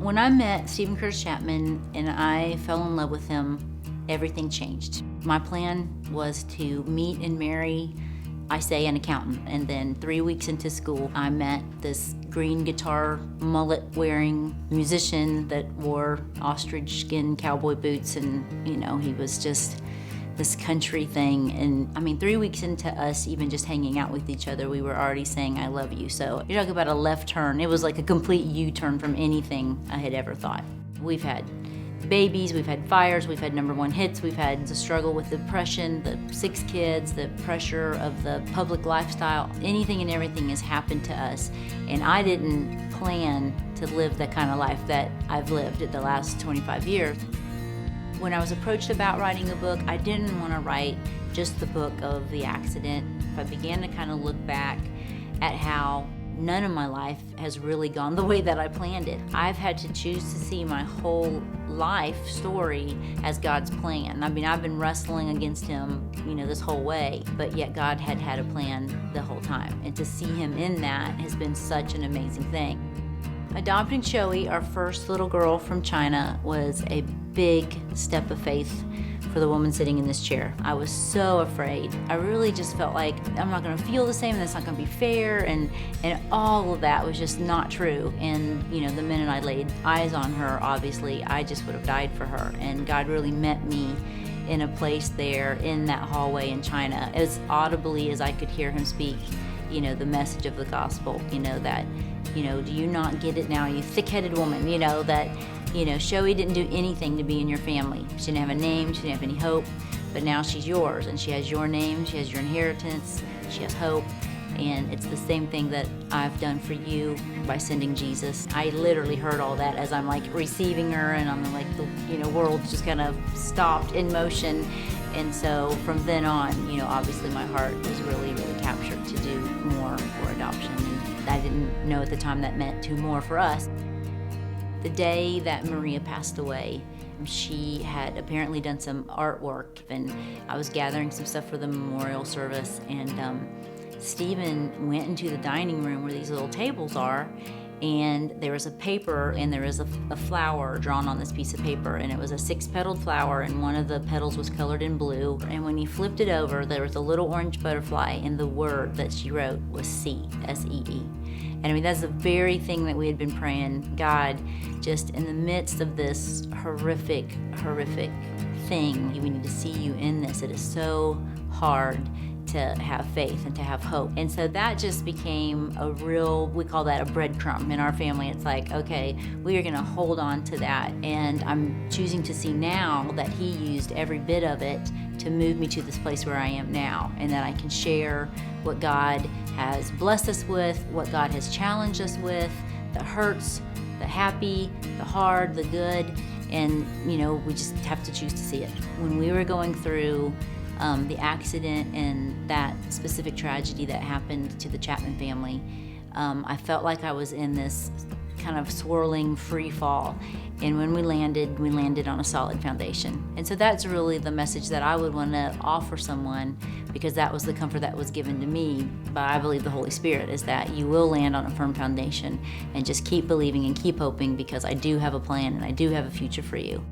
When I met Stephen Curtis Chapman and I fell in love with him, everything changed. My plan was to meet and marry, I say, an accountant. And then 3 weeks into school, I met this green guitar, mullet-wearing musician that wore ostrich skin cowboy boots, and he was just this country thing. And 3 weeks into us even just hanging out with each other, we were already saying, I love you. So you talk about a left turn. It was like a complete U-turn from anything I had ever thought. We've had babies, we've had fires, we've had #1 hits, we've had the struggle with depression, the 6 kids, the pressure of the public lifestyle. Anything and everything has happened to us. And I didn't plan to live the kind of life that I've lived at the last 25 years. When I was approached about writing a book, I didn't want to write just the book of the accident. I began to kind of look back at how none of my life has really gone the way that I planned it. I've had to choose to see my whole life story as God's plan. I've been wrestling against him, this whole way, but yet God had a plan the whole time. And to see him in that has been such an amazing thing. Adopting Joey, our first little girl from China, was a big step of faith for the woman sitting in this chair. I was so afraid. I really just felt like I'm not gonna feel the same, and that's not gonna be fair, and all of that was just not true. And the minute I laid eyes on her, obviously, I just would have died for her. And God really met me in a place there in that hallway in China, as audibly as I could hear him speak, the message of the gospel, that, do you not get it now, you thick-headed woman, that, Joey didn't do anything to be in your family. She didn't have a name, she didn't have any hope, but now she's yours, and she has your name, she has your inheritance, she has hope, and it's the same thing that I've done for you by sending Jesus. I literally heard all that as I'm receiving her, and I'm like, the world just kind of stopped in motion. And so from then on, obviously my heart was really, really captured to do more for adoption. And I didn't know at the time that meant 2 more for us. The day that Maria passed away, she had apparently done some artwork, and I was gathering some stuff for the memorial service, and Stephen went into the dining room where these little tables are, and there was a paper, and there was a flower drawn on this piece of paper, and it was a 6-petaled flower, and one of the petals was colored in blue. And when he flipped it over, there was a little orange butterfly, and the word that she wrote was C, S-E-E. And that's the very thing that we had been praying. God, just in the midst of this horrific thing, we need to see you in this. It is so hard to have faith and to have hope. And so that just became a real, we call that a breadcrumb in our family. It's like, okay, we are gonna hold on to that. And I'm choosing to see now that he used every bit of it to move me to this place where I am now, and that I can share what God has blessed us with, what God has challenged us with, the hurts, the happy, the hard, the good, and we just have to choose to see it. When we were going through the accident and that specific tragedy that happened to the Chapman family, I felt like I was in this kind of swirling free fall. And when we landed on a solid foundation. And so that's really the message that I would want to offer someone, because that was the comfort that was given to me by, I believe, the Holy Spirit, is that you will land on a firm foundation, and just keep believing and keep hoping, because I do have a plan and I do have a future for you.